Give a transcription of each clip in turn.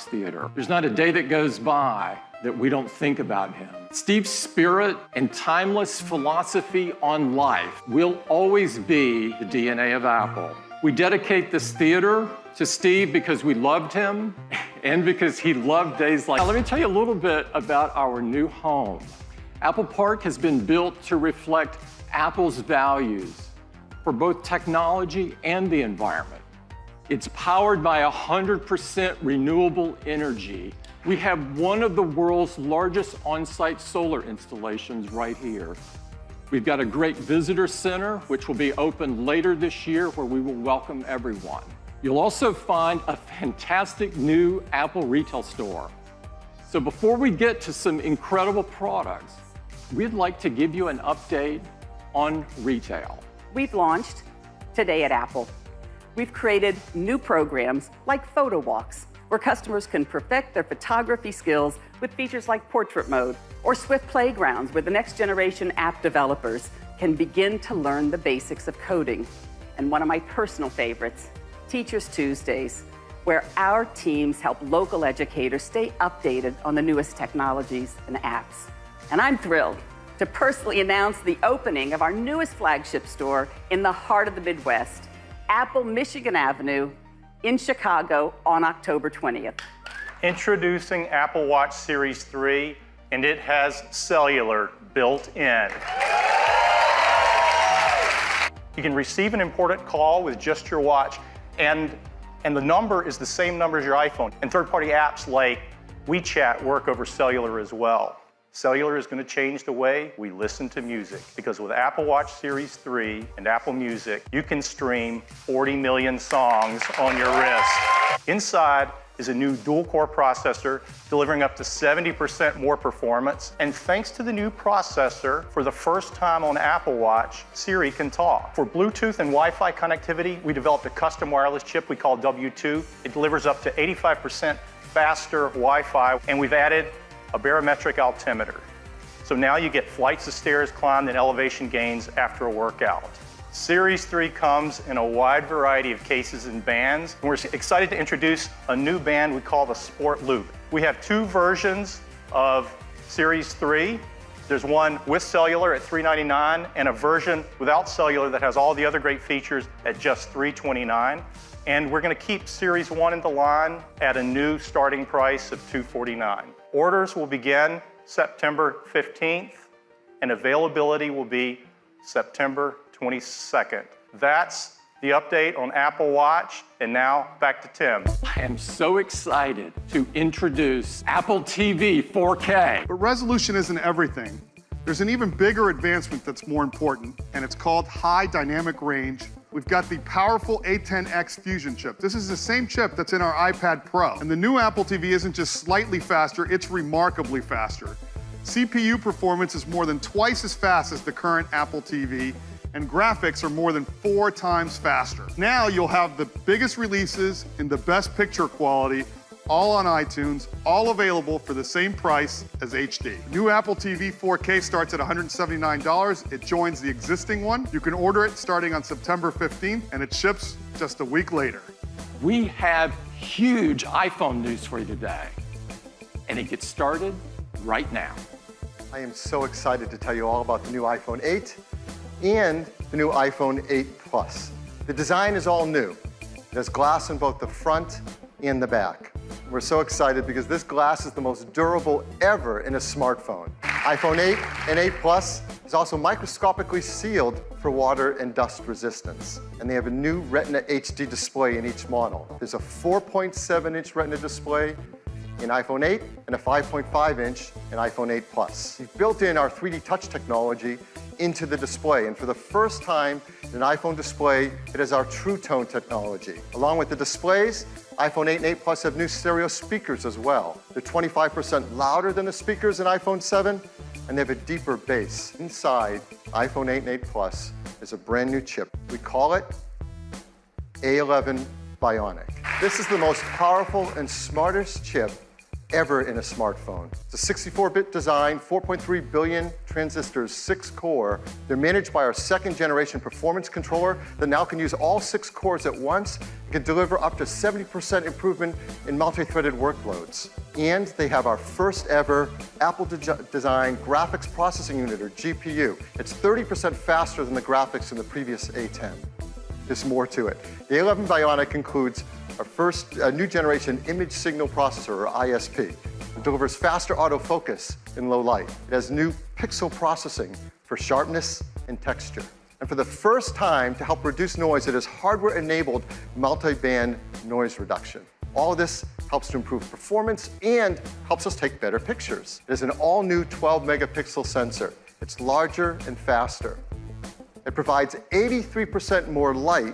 theater. There's not a day that goes by that we don't think about him. Steve's spirit and timeless philosophy on life will always be the DNA of Apple. We dedicate this theater to Steve because we loved him and because he loved days like. Now, let me tell you a little bit about our new home. Apple Park has been built to reflect Apple's values for both technology and the environment. It's powered by 100% renewable energy. We have one of the world's largest on-site solar installations right here. We've got a great visitor center, which will be open later this year, where we will welcome everyone. You'll also find a fantastic new Apple retail store. So before we get to some incredible products, we'd like to give you an update on retail. We've launched Today at Apple. We've created new programs like Photo Walks, where customers can perfect their photography skills with features like portrait mode, or Swift Playgrounds, where the next generation app developers can begin to learn the basics of coding. And one of my personal favorites, Teachers Tuesdays, where our teams help local educators stay updated on the newest technologies and apps. And I'm thrilled to personally announce the opening of our newest flagship store in the heart of the Midwest, Apple Michigan Avenue in Chicago on October 20th. Introducing Apple Watch Series 3, and it has cellular built in. You can receive an important call with just your watch, and the number is the same number as your iPhone. And third-party apps like WeChat work over cellular as well. Cellular is going to change the way we listen to music, because with Apple Watch Series 3 and Apple Music, you can stream 40 million songs on your wrist. Inside is a new dual-core processor delivering up to 70% more performance. And thanks to the new processor, for the first time on Apple Watch, Siri can talk. For Bluetooth and Wi-Fi connectivity, we developed a custom wireless chip we call W2. It delivers up to 85% faster Wi-Fi, and we've added a barometric altimeter. So now you get flights of stairs climbed and elevation gains after a workout. Series 3 comes in a wide variety of cases and bands. And we're excited to introduce a new band we call the Sport Loop. We have two versions of Series 3. There's one with cellular at $399 and a version without cellular that has all the other great features at just $329. And we're going to keep Series 1 in the line at a new starting price of $249. Orders will begin September 15th, and availability will be September 22nd. That's the update on Apple Watch, and now back to Tim. I am so excited to introduce Apple TV 4K. But resolution isn't everything. There's an even bigger advancement that's more important, and it's called high dynamic range. We've got the powerful A10X Fusion chip. This is the same chip that's in our iPad Pro. And the new Apple TV isn't just slightly faster, it's remarkably faster. CPU performance is more than twice as fast as the current Apple TV, and graphics are more than 4 times faster. Now you'll have the biggest releases in the best picture quality, all on iTunes, all available for the same price as HD. New Apple TV 4K starts at $179. It joins the existing one. You can order it starting on September 15th, and it ships just a week later. We have huge iPhone news for you today, and it gets started right now. I am so excited to tell you all about the new iPhone 8 and the new iPhone 8 Plus. The design is all new. It has glass in both the front and the back. We're so excited because this glass is the most durable ever in a smartphone. iPhone 8 and 8 Plus is also microscopically sealed for water and dust resistance. And they have a new Retina HD display in each model. There's a 4.7-inch Retina display in iPhone 8 and a 5.5-inch in iPhone 8 Plus. We've built in our 3D Touch technology into the display, and for the first time in an iPhone display, it has our True Tone technology. Along with the displays, iPhone 8 and 8 Plus have new stereo speakers as well. They're 25% louder than the speakers in iPhone 7, and they have a deeper bass. Inside iPhone 8 and 8 Plus is a brand new chip. We call it A11 Bionic. This is the most powerful and smartest chip ever in a smartphone. It's a 64-bit design, 4.3 billion transistors, 6 core. They're managed by our second-generation performance controller that now can use all 6 cores at once and can deliver up to 70% improvement in multi-threaded workloads. And they have our first ever Apple-designed graphics processing unit, or GPU. It's 30% faster than the graphics in the previous A10. There's more to it. The A11 Bionic includes our first new generation image signal processor, or ISP. It delivers faster autofocus in low light. It has new pixel processing for sharpness and texture. And for the first time, to help reduce noise, it has hardware-enabled multi-band noise reduction. All of this helps to improve performance and helps us take better pictures. It is an all-new 12-megapixel sensor. It's larger and faster. It provides 83% more light,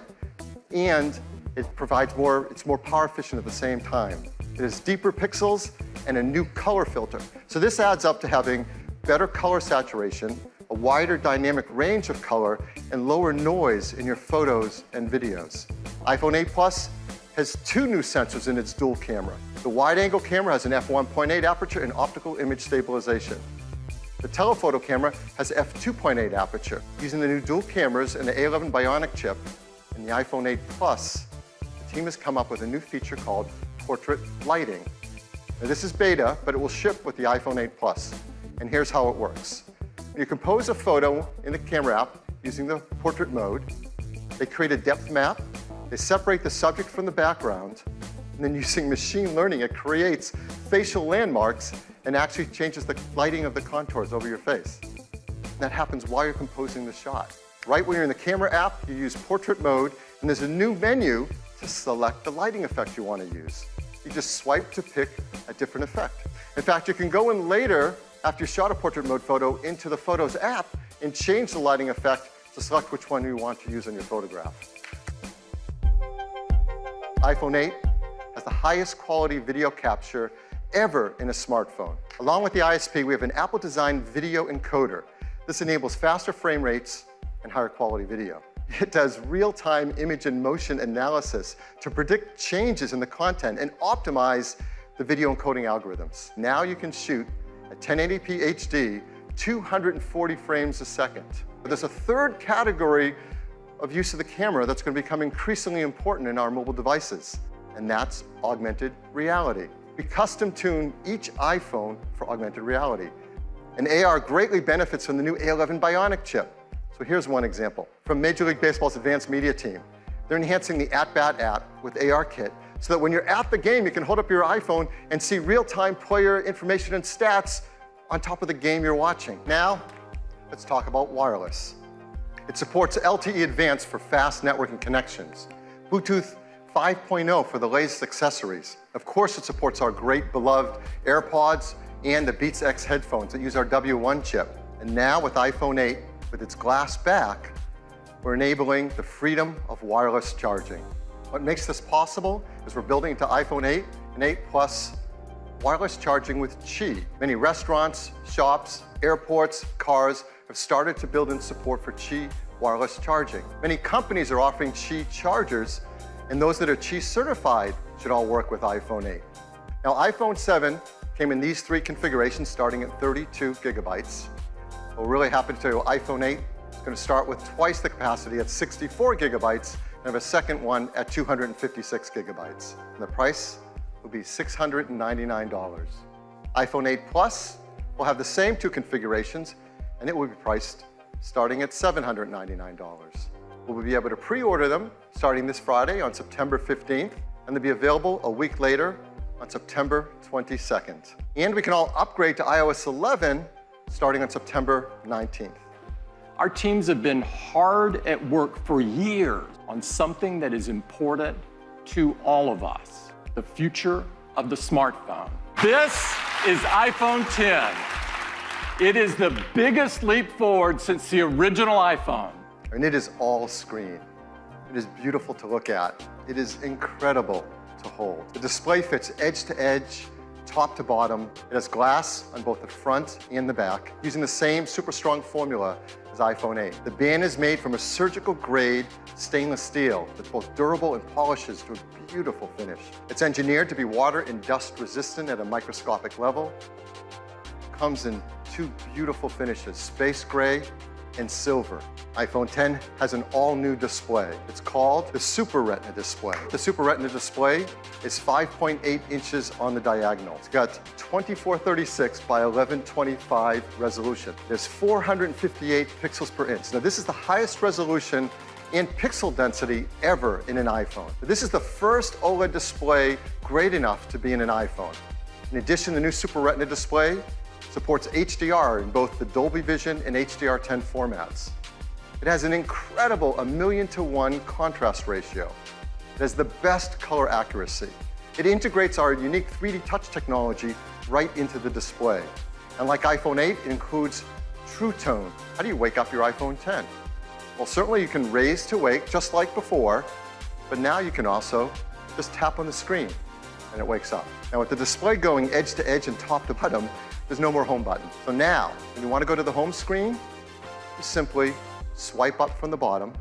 and it's more power efficient at the same time. It has deeper pixels and a new color filter. So this adds up to having better color saturation, a wider dynamic range of color, and lower noise in your photos and videos. iPhone 8 Plus has 2 new sensors in its dual camera. The wide-angle camera has an f1.8 aperture and optical image stabilization. The telephoto camera has f2.8 aperture. Using the new dual cameras and the A11 Bionic chip and the iPhone 8 Plus, the team has come up with a new feature called portrait lighting. Now, this is beta, but it will ship with the iPhone 8 Plus. And here's how it works. You compose a photo in the camera app using the portrait mode. They create a depth map. They separate the subject from the background. And then using machine learning, it creates facial landmarks and actually changes the lighting of the contours over your face. And that happens while you're composing the shot. Right when you're in the camera app, you use portrait mode, and there's a new menu to select the lighting effect you want to use. You just swipe to pick a different effect. In fact, you can go in later, after you shot a portrait mode photo, into the Photos app and change the lighting effect to select which one you want to use on your photograph. iPhone 8 has the highest quality video capture ever in a smartphone. Along with the ISP, we have an Apple-designed video encoder. This enables faster frame rates and higher quality video. It does real-time image and motion analysis to predict changes in the content and optimize the video encoding algorithms. Now you can shoot at 1080p HD, 240 frames a second. But there's a third category of use of the camera that's going to become increasingly important in our mobile devices, and that's augmented reality. We custom-tune each iPhone for augmented reality. And AR greatly benefits from the new A11 Bionic chip. So here's one example. From Major League Baseball's advanced media team. They're enhancing the At-Bat app with ARKit so that when you're at the game, you can hold up your iPhone and see real-time player information and stats on top of the game you're watching. Now, let's talk about wireless. It supports LTE Advanced for fast networking connections, Bluetooth 5.0 for the latest accessories. Of course, it supports our great beloved AirPods and the Beats X headphones that use our W1 chip. And now with iPhone 8, with its glass back, we're enabling the freedom of wireless charging. What makes this possible is we're building into iPhone 8 and 8 Plus wireless charging with Qi. Many restaurants, shops, airports, cars have started to build in support for Qi wireless charging. Many companies are offering Qi chargers, and those that are Qi certified should all work with iPhone 8. Now, iPhone 7 came in these 3 configurations starting at 32 gigabytes. We're really happy to tell you iPhone 8 is going to start with twice the capacity at 64 gigabytes and have a second one at 256 gigabytes. And the price will be $699. iPhone 8 Plus will have the same 2 configurations, and it will be priced starting at $799. We'll be able to pre-order them starting this Friday on September 15th, and they'll be available a week later on September 22nd. And we can all upgrade to iOS 11 starting on September 19th. Our teams have been hard at work for years on something that is important to all of us, the future of the smartphone. This is iPhone 10. It is the biggest leap forward since the original iPhone. And it is all screen. It is beautiful to look at. It is incredible to hold. The display fits edge to edge top to bottom. It has glass on both the front and the back, using the same super strong formula as iPhone 8. The band is made from a surgical grade stainless steel that's both durable and polishes to a beautiful finish. It's engineered to be water and dust resistant at a microscopic level. Comes in two beautiful finishes, space gray and silver. iPhone 10 has an all-new display. It's called the Super Retina display. The Super Retina display is 5.8 inches on the diagonal. It's got 2436 by 1125 resolution. There's 458 pixels per inch. Now, this is the highest resolution and pixel density ever in an iPhone. This is the first OLED display great enough to be in an iPhone. In addition, the new Super Retina display supports HDR in both the Dolby Vision and HDR10 formats. It has an incredible 1,000,000 to 1 contrast ratio. It has the best color accuracy. It integrates our unique 3D touch technology right into the display. And like iPhone 8, it includes True Tone. How do you wake up your iPhone 10? Well, certainly you can raise to wake just like before, but now you can also just tap on the screen and it wakes up. Now with the display going edge to edge and top to bottom, there's no more home button. So now, when you want to go to the home screen, you simply swipe up from the bottom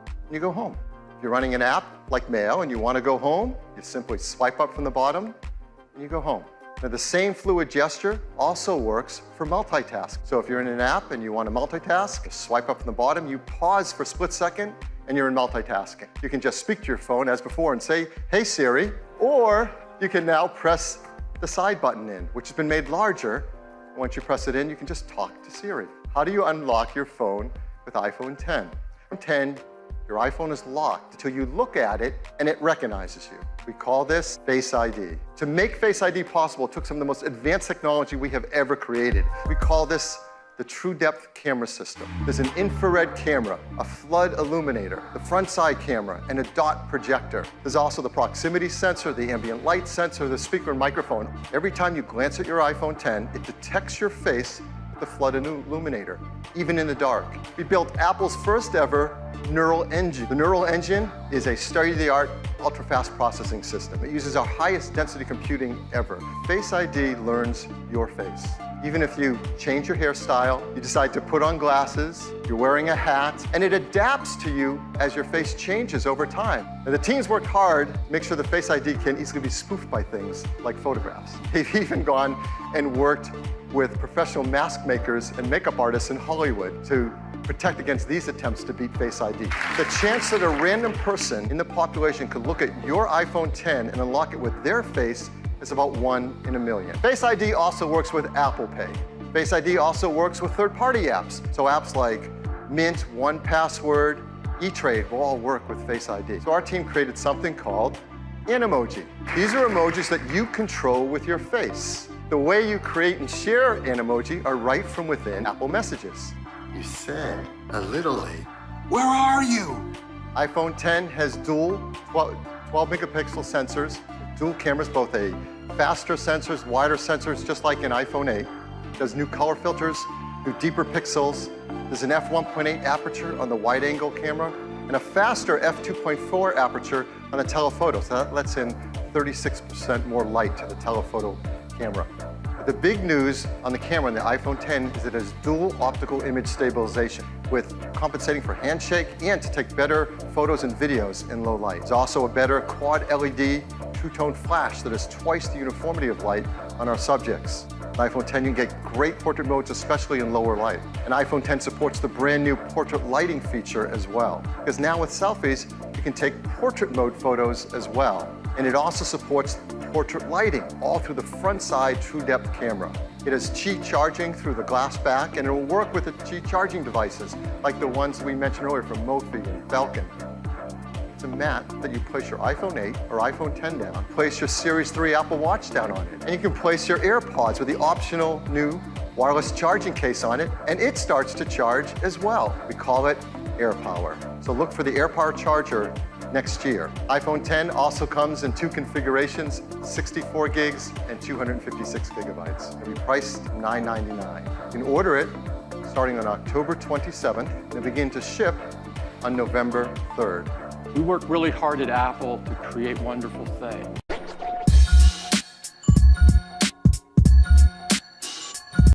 and you go home. If you're running an app like Mail and you want to go home, you simply swipe up from the bottom and you go home. Now the same fluid gesture also works for multitask. So if you're in an app and you want to multitask, you swipe up from the bottom, you pause for a split second, and you're in multitasking. You can just speak to your phone as before and say, "Hey Siri," or you can now press the side button in, which has been made larger. Once you press it in, you can just talk to Siri. How do you unlock your phone with iPhone 10? iPhone 10, your iPhone is locked until you look at it and it recognizes you. We call this Face ID. To make Face ID possible, it took some of the most advanced technology we have ever created. We call this the True Depth camera system. There's an infrared camera, a flood illuminator, the front side camera, and a dot projector. There's also the proximity sensor, the ambient light sensor, the speaker and microphone. Every time you glance at your iPhone 10, it detects your face with the flood illuminator, even in the dark. We built Apple's first ever neural engine. The neural engine is a state-of-the-art, ultra-fast processing system. It uses our highest density computing ever. Face ID learns your face. Even if you change your hairstyle, you decide to put on glasses, you're wearing a hat, and it adapts to you as your face changes over time. Now, the teams worked hard to make sure the Face ID can easily be spoofed by things like photographs. They've even gone and worked with professional mask makers and makeup artists in Hollywood to protect against these attempts to beat Face ID. The chance that a random person in the population could look at your iPhone 10 and unlock it with their face is about 1 in a million. Face ID also works with Apple Pay. Face ID also works with third-party apps. So apps like Mint, 1Password, eTrade will all work with Face ID. So our team created something called Animoji. These are emojis that you control with your face. The way you create and share Animoji are right from within Apple Messages. You said a little late. Where are you? iPhone 10 has dual 12 megapixel sensors, dual cameras, both a faster sensors, wider sensors, just like in iPhone 8. There's new color filters, new deeper pixels. There's an f1.8 aperture on the wide-angle camera and a faster f2.4 aperture on the telephoto. So that lets in 36% more light to the telephoto camera. The big news on the camera on the iPhone 10 is it has dual optical image stabilization with compensating for handshake and to take better photos and videos in low light. There's also a better quad LED two-tone flash that has twice the uniformity of light on our subjects. On iPhone 10, you can get great portrait modes, especially in lower light. And iPhone 10 supports the brand new portrait lighting feature as well. Because now with selfies, you can take portrait mode photos as well. And it also supports portrait lighting, all through the front side True Depth camera. It has Qi charging through the glass back, and it will work with the Qi charging devices, like the ones we mentioned earlier from Mophie and Belkin. It's a mat that you place your iPhone 8 or iPhone 10 down, place your Series 3 Apple Watch down on it, and you can place your AirPods with the optional new wireless charging case on it, and it starts to charge as well. We call it AirPower. So look for the AirPower charger next year. iPhone 10 also comes in two configurations, 64 gigs and 256 gigabytes. It'll be priced $999. You can order it starting on October 27th and begin to ship on November 3rd. We work really hard at Apple to create wonderful things.